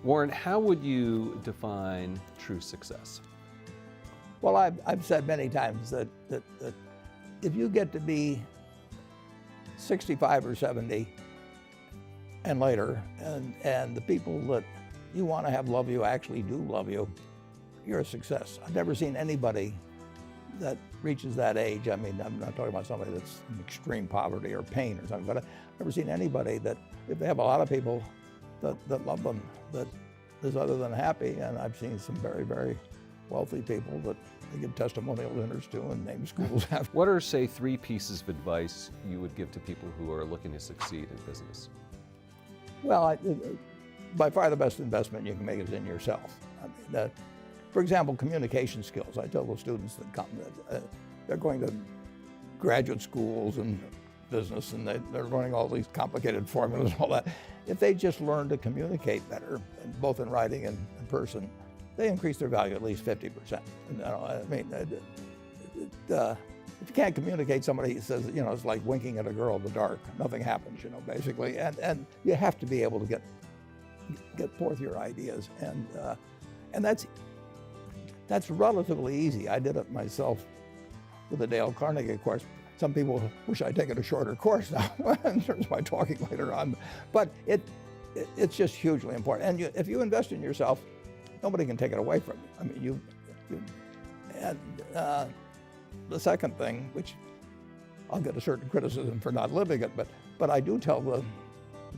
Warren, how would you define true success? Well, I've said many times that if you get to be 65 or 70 and later, and the people that you want to have love you actually do love you, you're a success. I've never seen anybody that reaches that age. I mean, I'm not talking about somebody that's in extreme poverty or pain or something, but I've never seen anybody that, if they have a lot of people that love them, that is other than happy. And I've seen some very, very wealthy people that they give testimonial dinners to and name schools after. What are, say, 3 pieces of advice you would give to people who are looking to succeed in business? Well, by far the best investment you can make is in yourself. I mean, for example, communication skills. I tell the students that come that they're going to graduate schools and business, and they're learning all these complicated formulas and all that. If they just learn to communicate better, both in writing and in person, they increase their value at least 50%. I mean, if you can't communicate, somebody says, it's like winking at a girl in the dark. Nothing happens, basically. And you have to be able to get forth your ideas, and that's relatively easy. I did it myself with the Dale Carnegie course. Some people wish I'd taken a shorter course now in terms of my talking later on, but it's just hugely important. And if you invest in yourself, nobody can take it away from you. I mean, and the second thing, which I'll get a certain criticism for not living it, but I do tell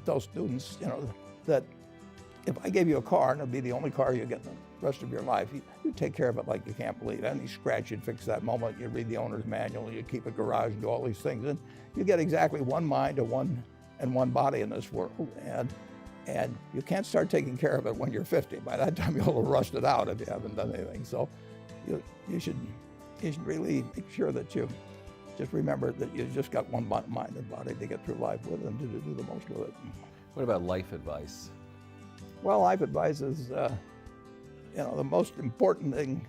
those students, that if I gave you a car and it'd be the only car you get in the rest of your life, you'd take care of it like you can't believe. Any scratch, you'd fix that moment. You'd read the owner's manual. You'd keep a garage and do all these things. And you get exactly one mind and one body in this world. And you can't start taking care of it when you're 50. By that time, you'll have rusted out if you haven't done anything. So you should really make sure that you just remember that you've just got one mind and body to get through life with and to do the most with it. What about life advice? Well, life advice is, the most important thing,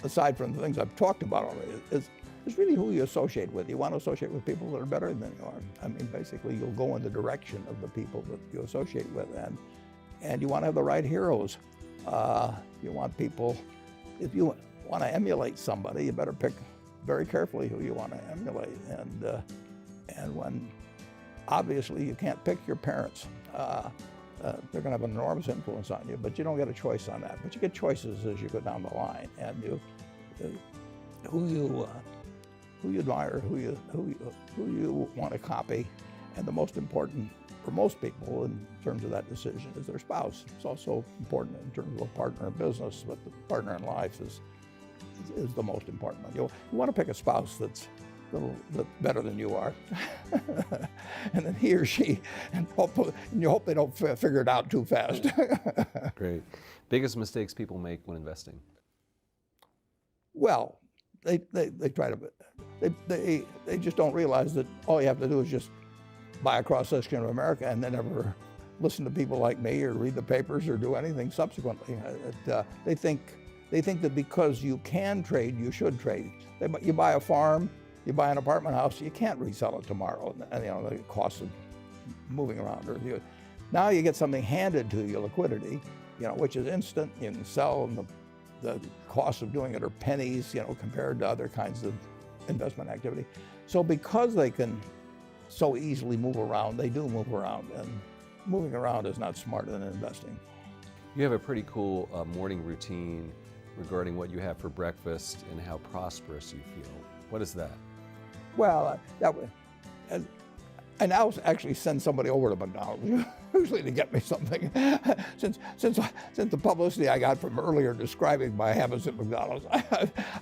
aside from the things I've talked about already, is really who you associate with. You want to associate with people that are better than you are. I mean, basically, you'll go in the direction of the people that you associate with, and you want to have the right heroes. You want people, if you want to emulate somebody, you better pick very carefully who you want to emulate. And when, obviously, you can't pick your parents. They're going to have an enormous influence on you, but you don't get a choice on that. But you get choices as you go down the line, and who you admire, who you want to copy, and the most important for most people in terms of that decision is their spouse. It's also important in terms of a partner in business, but the partner in life is the most important one. You want to pick a spouse that's a little bit better than you are, and then he or she, and you hope they don't figure it out too fast. Great. Biggest mistakes people make when investing? Well, they try to, they just don't realize that all you have to do is just buy a cross-section of America and then never listen to people like me or read the papers or do anything subsequently. They think that because you can trade, you should trade. You buy a farm, you buy an apartment house, you can't resell it tomorrow, and the cost of moving around. Now you get something handed to you, liquidity, which is instant. You can sell, and the cost of doing it are pennies, compared to other kinds of investment activity. So because they can so easily move around, they do move around, and moving around is not smarter than investing. You have a pretty cool morning routine regarding what you have for breakfast and how prosperous you feel. What is that? Well, I now actually send somebody over to McDonald's, usually to get me something. Since the publicity I got from earlier describing my habits at McDonald's,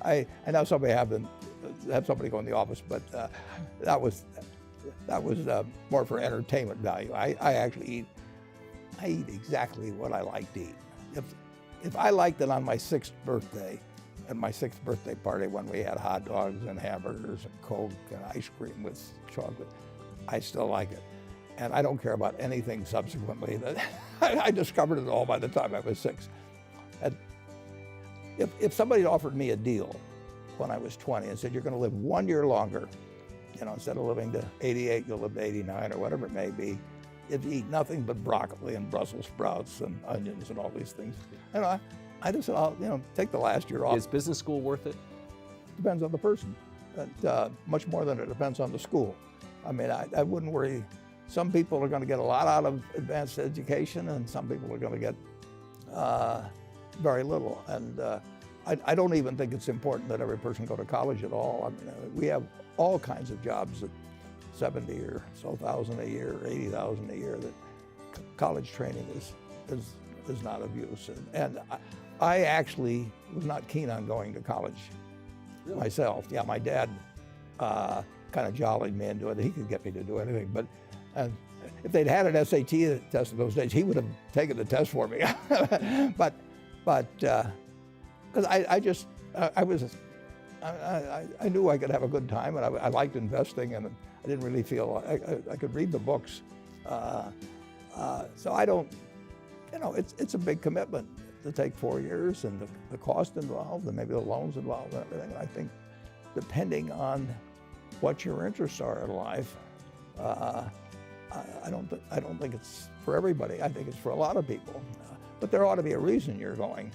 I now have somebody go in the office, but that was more for entertainment value. I actually eat exactly what I like to eat. If I liked it on my 6th birthday, at my 6th birthday party when we had hot dogs and hamburgers and Coke and ice cream with chocolate, I still like it. And I don't care about anything subsequently. I discovered it all by the time I was 6. And if somebody offered me a deal when I was 20 and said, you're going to live 1 year longer, instead of living to 88, you'll live to 89 or whatever it may be, if you eat nothing but broccoli and Brussels sprouts and onions and all these things. And I just said, I'll, take the last year off. Is business school worth it? Depends on the person, but, much more than it depends on the school. I mean, I wouldn't worry. Some people are going to get a lot out of advanced education, and some people are going to get very little. And I don't even think it's important that every person go to college at all. I mean, we have all kinds of jobs at 70 or so thousand a year, 80,000 a year that college training is not of use. And I actually was not keen on going to college myself. Yeah, my dad kind of jollied me into it. He could get me to do anything, but if they'd had an SAT test in those days, he would have taken the test for me. but because I knew I could have a good time, and I liked investing, and I didn't really feel I could read the books. So I don't, it's a big commitment to take 4 years, and the cost involved, and maybe the loans involved, and everything. And I think, depending on what your interests are in life, I don't think it's for everybody. I think it's for a lot of people, but there ought to be a reason you're going.